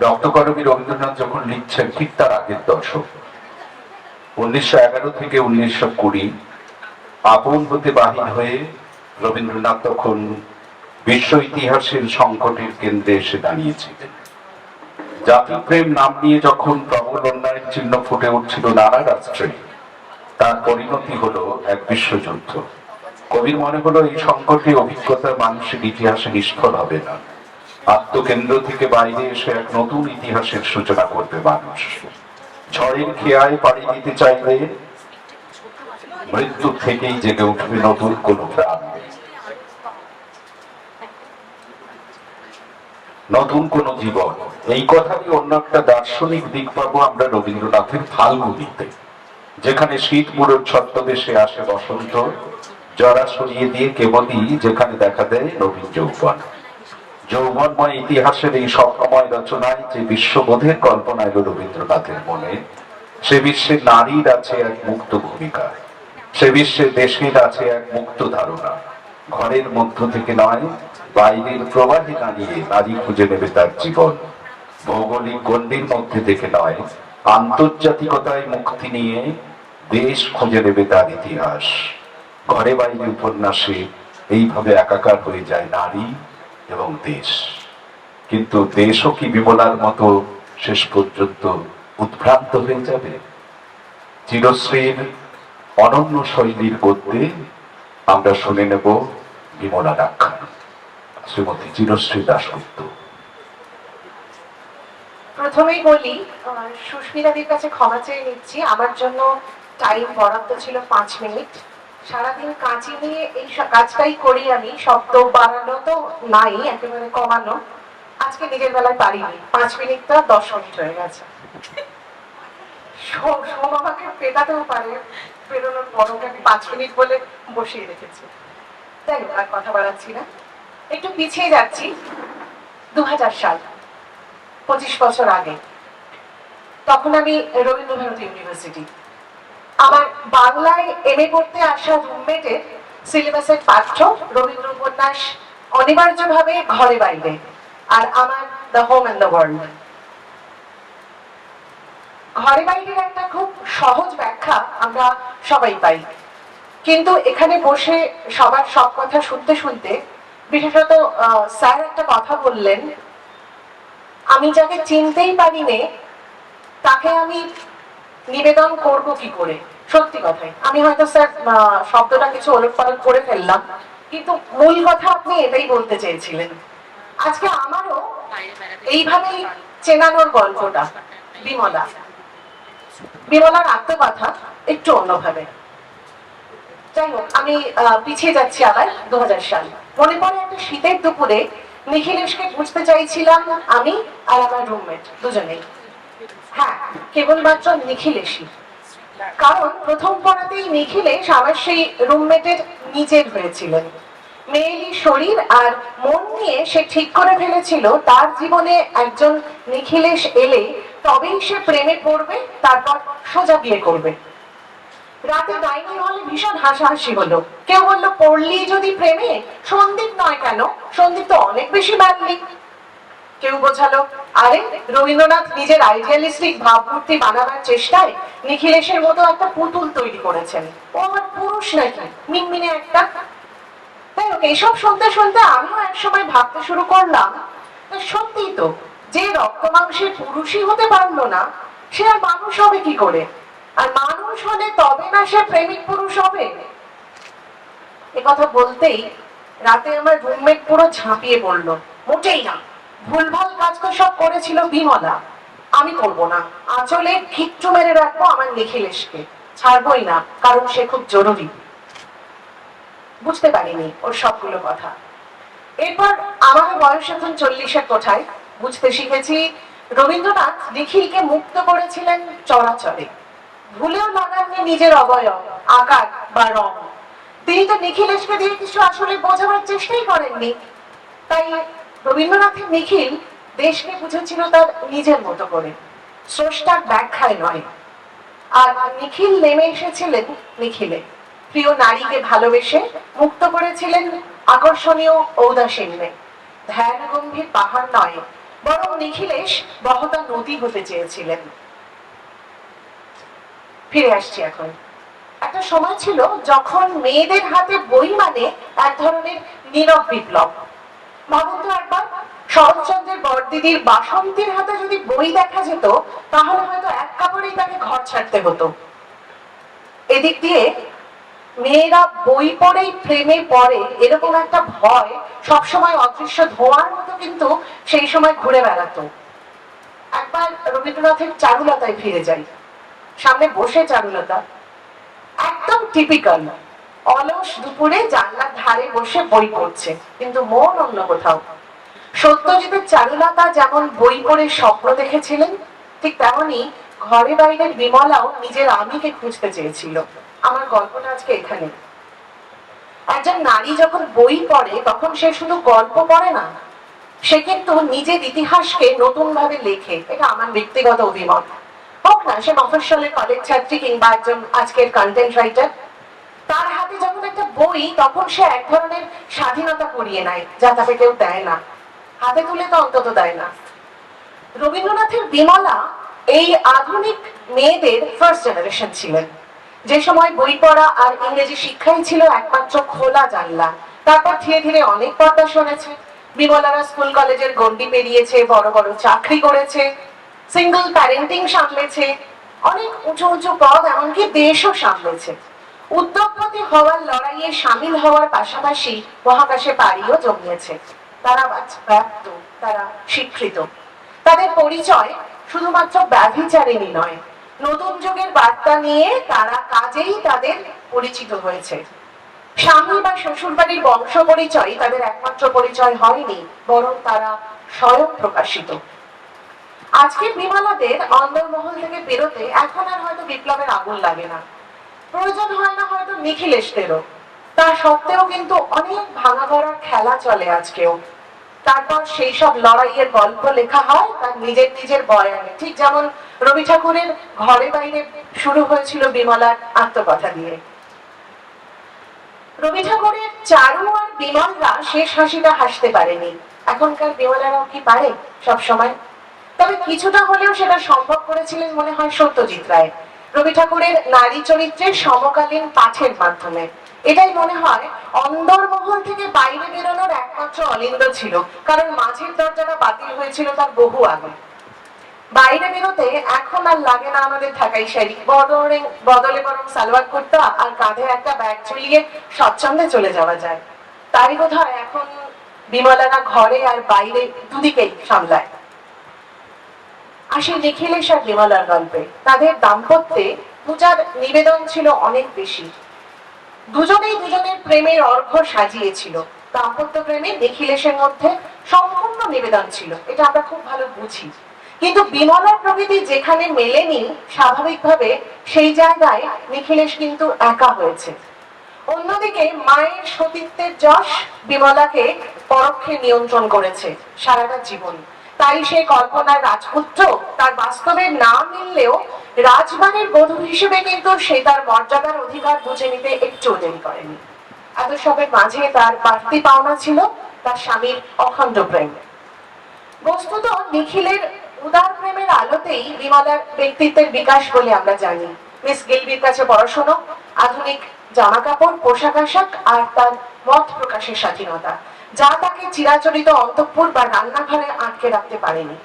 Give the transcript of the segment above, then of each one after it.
রক্তকরবী রবীন্দ্রনাথ যখন লিখছেন ঠিক তার আগের দশক 1911 থেকে 1920, আপন হতে বাহির হয়ে রবীন্দ্রনাথ তখন বিশ্ব ইতিহাসের সংকটের কেন্দ্রে এসে দাঁড়িয়েছিলেন। জাতিপ্রেম নাম নিয়ে যখন প্রবল অন্যায়ের চিহ্ন ফুটে উঠছিল নানা রাষ্ট্রে, তার পরিণতি হলো এক বিশ্বযুদ্ধ। কবির মনে হলো এই সংকটে অভিজ্ঞতা মানুষের ইতিহাসে নিষ্ফল হবে না, আত্মকেন্দ্র থেকে বাইরে এসে এক নতুন ইতিহাসের সূচনা করবে মানুষ। ঝড়ের খেয়ায় পাড়ি দিতে চাইলে মৃত্যু থেকেই জেগে উঠবে নতুন কোন প্রাণ, নতুন কোন জীবন। এই কথারই অন্য একটা দার্শনিক দিক পাবো আমরা রবীন্দ্রনাথের ফাল্গুনীতে, যেখানে শীত মুড়োর ছদ্মবেশে আসে বসন্ত, জরা সরিয়ে দিয়ে কেবলই যেখানে দেখা দেয় নবীন যৌবন। যৌবনময় ইতিহাসের এই স্বপ্নময় রচনায় যে বিশ্ববোধের কল্পনা এলো রবীন্দ্রনাথের মনে, সে বিশ্বে নারীর আছে এক মুক্ত ভূমিকা, সে বিশ্বে দেশের আছে এক মুক্ত ধারণা। ঘরের মধ্য থেকে নয়, বাইরের প্রবাহে দাঁড়িয়ে নারী খুঁজে নেবে তার জীবন। ভৌগোলিক গণ্ডির মধ্যে থেকে নয়, আন্তর্জাতিকতায় মুক্তি নিয়ে দেশ খুঁজে নেবে তার ইতিহাস। ঘরে বাইরে উপন্যাসে এইভাবে একাকার হয়ে যায় নারী এবং দেশ। কিন্তু দেশও কি বিমলার মতো শেষ পর্যন্ত উদ্ভ্রান্ত হয়ে যাবে? চিরশ্রীর অনন্য শৈলীর গদ্যে আমরা শুনে নেব বিমলার আখ্যান, শ্রীমতী চিরশ্রী দাশগুপ্ত। প্রথমেই বলি, সুস্মিতাদির কাছে ক্ষমা চেয়ে নিচ্ছি, আমার জন্য টাইম বরাদ্দ ছিল 5 মিনিট। সারাদিন কাঁচি নিয়ে এই কাজটাই করি আমি, শব্দ বাড়ানো তো নাই, একেবারে কমানো। আজকে নিজের বেলায় পারিনি, 5 মিনিটটা 10 মিনিট হয়ে গেছে। সোম আমাকে পেটাতেও পারে, পেরোনোর পর ওকে আমি 5 মিনিট বলে বসিয়ে রেখেছি। তাই আর কথা বাড়াচ্ছি না, একটু পিছিয়ে যাচ্ছি। 2000 সাল, 25 বছর আগে। তখন আমি রবীন্দ্রভারতী ইউনিভার্সিটি, আমার বাংলায় এমএ পড়তে আসা রুমমেটের সিলেবাসের পাঠ্য রবীন্দ্র উপন্যাস অনিবার্যভাবে ঘরে বাইরে, আর আমার the home and the world. ঘরে বাইরের একটা খুব সহজ ব্যাখ্যা আমরা সবাই পাই, কিন্তু এখানে বসে সবার সব কথা শুনতে শুনতে বিশেষত স্যার একটা কথা বললেন, আমি যাকে চিনতেই পারি নে তাকে আমি নিবেদন করব কি করে। সত্যি কথাই, আমি হয়তো স্যার শব্দটা কিছু ওলটপালট করে ফেললাম, কিন্তু মূল কথা আপনি এটাই বলতে চেয়েছিলেন। আজকে আমারও এইভাবেই চেনানোর গল্পটা বিমলা, বিমলার আত্মকথা একটু অন্যভাবে। যাই হোক, আমি পিছিয়ে যাচ্ছি আবার 2000 সাল। মনে পড়ে একটা শীতের দুপুরে নিখিলেশকে বুঝতে চাইছিলাম আমি আর আমার রুমমেট দুজনেই। হ্যাঁ, কেবলমাত্র নিখিলেশই, কারণ প্রথম পড়াতেই নিখিলেশ আমার সেই রুমমেটের নিজের হয়েছিলেন। মেয়েলি শরীর আর মন নিয়ে সে ঠিক করে ফেলেছিল তার জীবনে একজন নিখিলেশ এলে তবেই সে প্রেমে পড়বে, তারপর সোজা বিয়ে করবে। রাতে ডাইনিং হলে ভীষণ হাসাহাসি হলো। কেউ বললো, পড়লি যদি প্রেমে সন্দীপ নয় কেন, সন্দীপ তো অনেক বেশি ম্যানলি। কেউ বোঝালো, আরে রবীন্দ্রনাথ নিজের আইডিয়ালিস্টিক ভাবমূর্তি বানাবার চেষ্টায় নিখিলেশের মতো একটা পুতুল তৈরি করেছেন, ও আবার পুরুষ নাকি, মিনমিনে একটা। তাই হোক, এইসব শুনতে শুনতে আমিও একসময় ভাবতে শুরু করলাম, সত্যিই তো, যে রক্ত মাংসের পুরুষই হতে পারলো না, সে আর মানুষ হবে কি করে? আর মানুষ হলে তবে না সে প্রেমিক পুরুষ হবে। একথা বলতেই রাতে আমার রুমমেট পুরো ঝাঁপিয়ে পড়লো, মোটেই না, ভুলভাল কাজ তো সব করেছিল বিমলা, আমি করব না, আঁচলে খিচ্চু মেরে রাখবো আমার নিখিলেশকে, ছাড়বই না, কারণ সে খুব জরুরি। বুঝতে পারিনি ওর সবগুলো কথা। এরপর আমার বয়স এখন 40-এর কোঠায়, বুঝতে শিখেছি রবীন্দ্রনাথ নিখিলকে মুক্ত করেছিলেন চরাচরে, ভুলেও লাগাননি নিজের অবয়ব, আকার বা রং। তিনি তো নিখিলেশকে দিয়ে কিছু আসলে বোঝাবার চেষ্টাই করেননি। তাই রবীন্দ্রনাথের নিখিল দেশকে বুঝেছিল তার নিজের মতো করে, স্রষ্টার ব্যাখ্যায় নয়। আর নিখিল নেমে এসেছিলেন নিখিলে, প্রিয় নারীকে ভালোবেসে মুক্ত করেছিলেন আকর্ষণীয় ঔদাসীন্যে। ধ্যান গম্ভীর পাহাড় নয়, বরং নিখিলেশ বহতা নদী হতে চেয়েছিলেন। ফিরে আসছি এখন। একটা সময় ছিল যখন মেয়েদের হাতে বই মানে এক ধরনের নীরব বিপ্লব। ভাবুন তো একবার, শরৎচন্দ্রের বড়দিদির বাসন্তীর হাতে যদি বই দেখা যেত, তাহলে হয়তো এক কাপড়েই তাকে ঘর ছাড়তে হতো। এদিক দিয়ে মেয়েরা বই পড়েই প্রেমে পড়ে এরকম একটা ভয় সবসময় অদৃশ্য ধোঁয়ার মতো কিন্তু সেই সময় ঘুরে বেড়াতো। একবার রবীন্দ্রনাথের চারুলতায় ফিরে যাই। সামনে বসে চারুলতা, একদম টিপিক্যাল অলস দুপুরে জানলার ধারে বসে বই পড়ছে, কিন্তু মন অন্য কোথাও। সত্যজিতের চারুলতা যেমন বই পড়ে স্বপ্ন দেখেছিলেন, ঠিক তেমনি ঘরে বাইরের বিমলাও নিজের আমিকে খুঁজতে চেয়েছিল। আমার গল্পটা আজকে এখানে। একজন নারী যখন বই পড়ে তখন সে শুধু গল্প পড়ে না, সে কিন্তু নিজের ইতিহাসকে নতুন ভাবে লেখে। এটা আমার ব্যক্তিগত অভিমত। হোক না সে মফস্বলের কলেজ ছাত্রী কিংবা একজন আজকের কন্টেন্ট রাইটার, তার হাতে যখন একটা বই, তখন সে এক ধরনের স্বাধীনতা করিয়ে নেয় যা তাকে কেউ দেয় না, হাতে তুলে তো অন্তত দেয় না। রবীন্দ্রনাথের বিমলা এই আধুনিক মেয়েদের ফার্স্ট জেনারেশন ছিলেন, যে সময় বই পড়া আর ইংরেজি শিক্ষাই ছিল একমাত্র খোলা জানলা। তারপর ধীরে ধীরে অনেক পর্দা শুনেছে। বিমলারা স্কুল কলেজের গণ্ডি পেরিয়েছে, বড় বড় চাকরি করেছে, সিঙ্গল প্যারেন্টিং সামলেছে, অনেক উঁচু উঁচু পদ, এমনকি দেশও সামলেছে। উদ্যোগপতি হওয়ার লড়াইয়ে সামিল হওয়ার পাশাপাশি মহাকাশে পাড়িও জমিয়েছে। তারা ব্যক্ত, তারা স্বীকৃত। তাদের পরিচয় শুধুমাত্র ব্যভিচারিণী নয়, নতুন যুগের বার্তা নিয়ে তারা কাজেই তাদের পরিচিত হয়েছে। স্বামী বা শ্বশুর বাড়ির বংশ পরিচয় তাদের একমাত্র পরিচয় হয়নি, বরং তারা স্বয়ং প্রকাশিত। আজকের বিমলাদের অন্দরমহল থেকে বেরোতে এখন আর হয়তো বিপ্লবের আগুন লাগে না, প্রয়োজন হয় না হয়তো নিখিলেশদেরও। তা সত্ত্বেও কিন্তু অনেক ভাঙা গড়ার খেলা চলে আজকেও। তারপর সেই সব লড়াইয়ের গল্প লেখা হয় তার নিজের নিজের বয়ানে, ঠিক যেমন রবি ঠাকুরের ঘরে বাইরে শুরু হয়েছিল বিমলার আত্মকথা দিয়ে। রবি ঠাকুরের চারু আর বিমলরা শেষ হাসিটা হাসতে পারেনি। এখনকার বিমলারাও কি পারে সব সময়? তবে কিছুটা হলেও সেটা সম্ভব করেছিলেন মনে হয় সত্যজিৎ রায়, রবি ঠাকুরের নারী চরিত্রের সমকালীন পাঠের মাধ্যমে। এটাই মনে হয় অন্দরমহল থেকে বাইরে বেরোনোর একমাত্র অলিন্দ ছিল, কারণ মাঝের দরজাটা বাতিল হয়েছিল তার বহু আগে। বাইরে বেরোতে এখন আর লাগে না আমাদের ঢাকাই শাড়ি, বদলে বরং সালোয়ার কুর্তা আর কাঁধে একটা ব্যাগ ঝুলিয়ে স্বচ্ছন্দে চলে যাওয়া যায়। তারই বোধ হয় এখন বিমলারা ঘরে আর বাইরে দুদিকেই সামলায়। আসি নিখিলেশ আর বিমলার গল্পে। তাদের দাম্পত্যে পূজার নিবেদন ছিল অনেক বেশি। দুজনেই দুজনের প্রেমের অর্ঘ্য সাজিয়েছিল। দাম্পত্য প্রেমে নিখিলেশের মধ্যে সম্পূর্ণ নিবেদন ছিল, এটা আমরা খুব ভালো বুঝি। কিন্তু বিমলার প্রকৃতি যেখানে মেলেনি, স্বাভাবিকভাবে সেই জায়গায় নিখিলেশ কিন্তু একা হয়েছে। অন্যদিকে মায়ের সতীত্বের যশ বিমলাকে পরোক্ষে নিয়ন্ত্রণ করেছে সারাটা জীবন। তাই সে কল্পনার রাজপুত্র তার বাস্তবে না মিললেও রাজবাড়ির বধূ হিসেবে কিন্তু সে তার মর্যাদার অধিকার বুঝে নিতে একটু দেরি করেনি। এত সবের মাঝে তার বাড়তি পাওনা ছিল তার স্বামীর অখণ্ড প্রেম। বস্তুত নিখিলের উদার প্রেমের আলোতেই বিমলার ব্যক্তিত্বের বিকাশ বলে আমরা জানি। মিস গিলবির কাছে পড়াশোনা, আধুনিক জামা কাপড়, পোশাক আশাক আর তার মত প্রকাশের স্বাধীনতা, যা তাকে চিরাচরিত অন্তঃপুর বা রান্নাঘরে আটকে রাখতে পারেনি।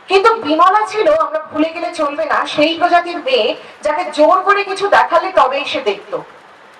কিন্তু বিমলা ছিল, আমরা ভুলে গেলে চলবে না, সেই প্রজাতির মেয়ে যাকে জোর করে কিছু দেখালে তবেই সে দেখত।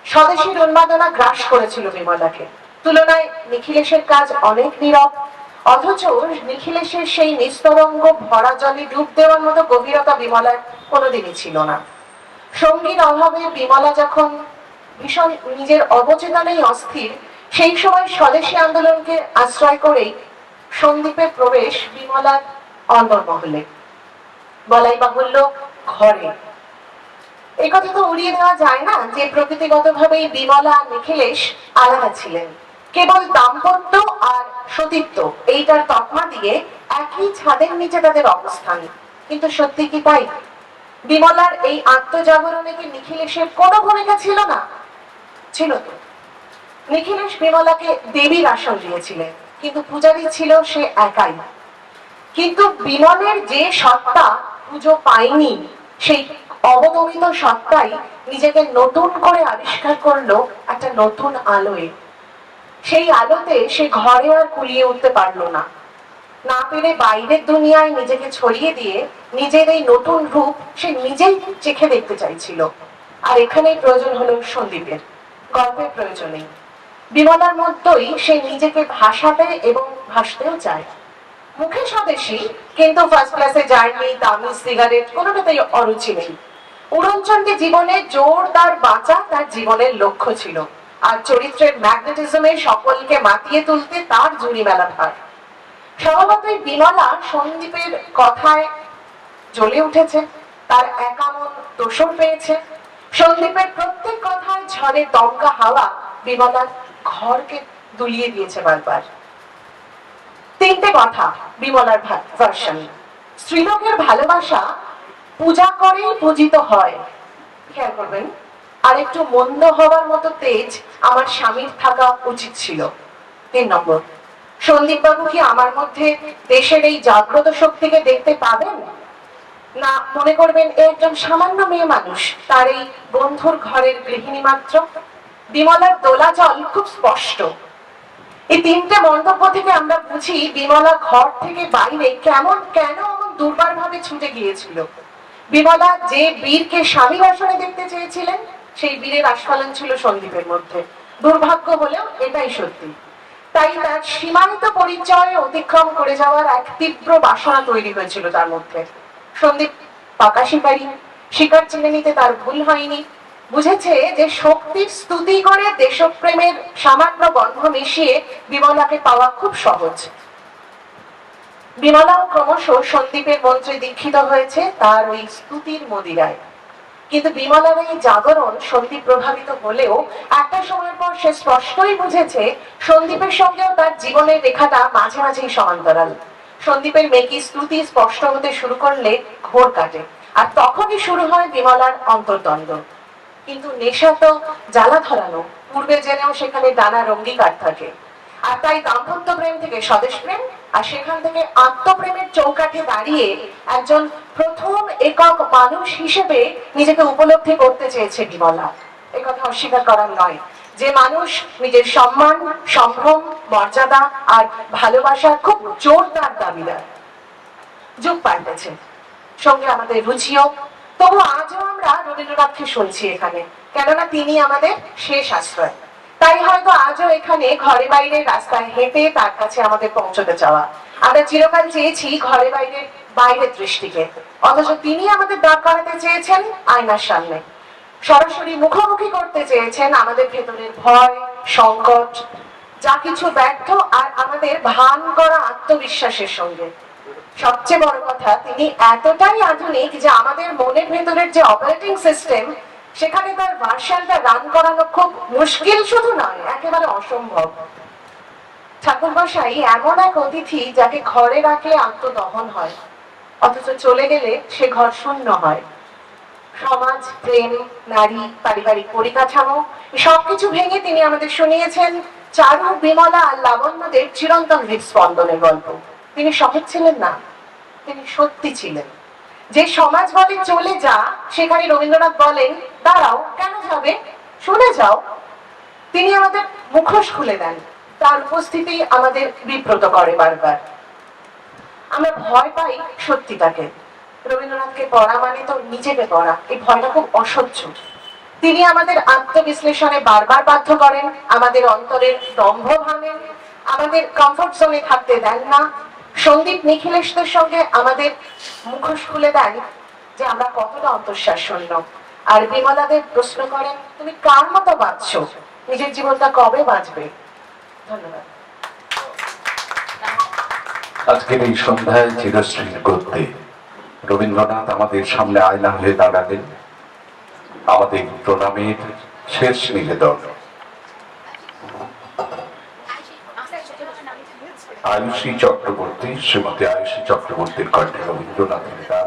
স্বদেশীর উন্মাদনা গ্রাস করেছিল বিমলাকে। তুলনায় নিখিলেশের কাজ অনেক নীরব, অথচ নিখিলেশের সেই নিস্তরঙ্গ ভরা জলে ডুব দেওয়ার মতো গভীরতা বিমলার কোনোদিনই ছিল না। সঙ্গীর অভাবে বিমলা যখন ভীষণ নিজের অবচেতনেই অস্থির, সেই সময় স্বদেশী আন্দোলনকে আশ্রয় করেই সন্দীপের প্রবেশ বিমলার অন্দরমহলে, বলাই বাহুল্য ঘরে। এই কথা তো উড়িয়ে দেওয়া যায় না যে প্রকৃতিগতভাবেই বিমলা আর নিখিলেশ আলাদা ছিলেন। কেবল দাম্পত্য আর সতীত্ব এইটার তকমা দিয়ে একই ছাদের নিচে তাদের অবস্থান। কিন্তু সত্যি কি তাই? বিমলার এই আত্মজাগরণে কি নিখিলেশের কোনো ভূমিকা ছিল না? ছিল তো। নিখিলেশ বিমলাকে দেবীর আসন দিয়েছিলেন, কিন্তু পূজারী ছিল সে একাই। কিন্তু বিমলের যে সত্তা পুজো পায়নি, সেই অবদমিত সত্তাই নিজেকে নতুন করে আবিষ্কার করলো একটা নতুন আলোয়। সেই আলোতে সে ঘরে আর কুলিয়ে উঠতে পারলো না, না পেরে বাইরের দুনিয়ায় নিজেকে ছড়িয়ে দিয়ে নিজের এই নতুন রূপ সে নিজেই চেখে দেখতে চাইছিল। আর এখানেই প্রয়োজন হলো সন্দীপের, গল্পের প্রয়োজনে। বিমলার মধ্যেই সে নিজেকে ভাসাতে এবং ভাসতেও চায়। মুখে স্বদেশী, কিন্তু ফার্স্ট ক্লাসে জার্নি, দামি সিগারেট কোনোটাতেই অরুচি নেই। উড়নচণ্ডী জীবনে জোরদার বাঁচা তার জীবনের লক্ষ্য ছিল, আর চরিত্রের ম্যাগনেটিজমে সকলকে মাতিয়ে তুলতে তার জুড়ি মেলা ভার। স্বভাবতই বিমলা সন্দীপের কথায় জ্বলে উঠেছে, তার একা মন দোষর পেয়েছে। সন্দীপের প্রত্যেক কথায় ঝড়ে দমকা হাওয়া বিমলার ঘরকে দুলিয়ে দিয়েছে বারবার। তিনটে কথা বিমলার ভার্সন। স্ত্রীলোকের ভালোবাসা পূজা করেই পূজিত হয়, খেয়াল করবেন। আর একটু মন্দ হওয়ার মতো তেজ আমার স্বামীর থাকা উচিত ছিল। 3 নম্বর, সন্দীপ বাবু কি আমার মধ্যে দেশের এই জাগ্রত শক্তিকে দেখতে পাবেন, না মনে করবেন এ একজন সামান্য মেয়ে মানুষ, তার এই বন্ধুর ঘরের গৃহিণী মাত্র? বিমলার দোলাচল খুব স্পষ্ট। এই তিনটে মন্তব্য থেকে আমরা বুঝি বিমলা ঘর থেকে বাইরে কেন এমন দুর্বার ভাবে ছুটে গিয়েছিল। বিমলা যে বীরকে স্বামীর আসনে দেখতে চেয়েছিলেন, সেই বীরের আস্ফালন ছিল সন্দীপের মধ্যে। দুর্ভাগ্য হলেও এটাই সত্যি। তাই তার সীমান্ত পরিচয় অতিক্রম করে যাওয়ার এক তীব্র বাসনা তৈরি হয়েছিল তার মধ্যে। সন্দীপ পাকা শিকারী, শিকার চিনে নিতে তার ভুল হয়নি। বুঝেছে যে শক্তির স্তুতি করে দেশপ্রেমের সামান্য গন্ধ মিশিয়ে বিমলাকে পাওয়া খুব সহজ। বিমলাও ক্রমশ সন্দীপের মন্ত্রে দীক্ষিত হয়েছে তার ওই স্তুতির মদিরায়। কিন্তু বিমলার এই জাগরণ সন্দীপ প্রভাবিত হলেও একটা সময়ের পর সে স্পষ্টই বুঝেছে সন্দীপের সঙ্গেও তার জীবনের রেখাটা মাঝে মাঝেই সমান্তরাল। সন্দীপের মেকি স্তুতি স্পষ্ট হতে শুরু করলে ঘোর কাটে, আর তখনই শুরু হয় বিমলার অন্তর্দ্বন্দ্ব। কিন্তু নেশা তো জ্বালা ধরানো, পূর্বে জেনেও সেখানে নানা অঙ্গীকার থাকে। আর তাই দাম্পত্য প্রেম থেকে স্বদেশ প্রেম, আর সেখান থেকে আত্মপ্রেমের চৌকাঠে দাঁড়িয়ে একজন প্রথম একক মানুষ হিসেবে নিজেকে উপলব্ধি করতে চেয়েছে বিমলা। একথা অস্বীকার করার নয় যে মানুষ নিজের সম্মান, সম্ভ্রম, মর্যাদা আর ভালোবাসার খুব জোরদার দাবিদার। যুগ পাল্টেছে, সঙ্গে আমাদের রুচিও। তবু আজও আমরা রবীন্দ্রনাথকে শুনছি এখানে, কেননা তিনি আমাদের শেষ আশ্রয়। তাই হয়তো আজও এখানে ঘরে বাইরে রাস্তায় হেঁটে তার কাছে আমাদের পৌঁছতে চাওয়া। আমরা চিরকাল চেয়েছি ঘরে বাইরের দৃষ্টিকে, অথচ তিনি আমাদের দাঁড় করাতে চেয়েছেন আয়নার সামনে। সরাসরি মুখোমুখি করতে চেয়েছেন আমাদের ভেতরের ভয়, সংকট, যা কিছু ব্যর্থ আর আমাদের ভান করা আত্মবিশ্বাসের সঙ্গে। সবচেয়ে বড় কথা, তিনি এতটাই আধুনিক যে আমাদের মনের ভেতরের যে অপারেটিং সিস্টেম, সেখানে তার ভার্সনটা রান করানো খুব মুশকিল শুধু নয়, একেবারে অসম্ভব। ঠাকুরমশাই এমন এক অতিথি যাকে ঘরে রাখলে আত্মদহন হয়, অথচ চলে গেলে সে ঘর শূন্য হয়। সমাজ, প্রেম, নারী, পারিবারিক পরিকাঠামো সবকিছু ভেঙে তিনি আমাদের শুনিয়েছেন চারু, বিমলা আর লাবণ্যদের চিরন্তন হৃদস্পন্দনের গল্প। তিনি সহজ ছিলেন না, তিনি সত্যি ছিলেন। যে সমাজ বলে চলে যা, সেখানে রবীন্দ্রনাথ বলেন দাঁড়াও, কেন যাবে, শুনে যাও। তিনি আমাদের মুখোশ খুলে দেন, তার উপস্থিতি আমাদের বিব্রত করে বারবার। আমরা ভয় পাই সত্যিটাকে। রবীন্দ্রনাথকে পড়া মানে তো নিজেকে পড়া, এই ভয়টা খুব অসহ্য। তিনি আমাদের আত্মবিশ্লেষণে বারবার বাধ্য করেন, আমাদের অন্তরের দম্ভ ভাঙেন, আমাদের কমফোর্ট জোনে থাকতে দেন না। সন্দীপ নিখিলেশদের সঙ্গে আমাদের মুখোশ খুলে দেন যে আমরা কতটা অন্তঃশ্বাস শূন্য। আর বিমলাদের প্রশ্ন করেন, তুমি কার মতো বাঁচছো, নিজের জীবনটা কবে বাঁচবে? ধন্যবাদ। আজকের এই সন্ধ্যায় চিরশ্রী করতে রবীন্দ্রনাথ আমাদের সামনে আয়না হয়ে দাঁড়ালেন, আমাদের প্রণামের শেষ নিবেদন। আয়ুষী চক্রবর্তী, শ্রীমতী আয়ুষী চক্রবর্তীর কণ্ঠে রবীন্দ্রনাথের গান।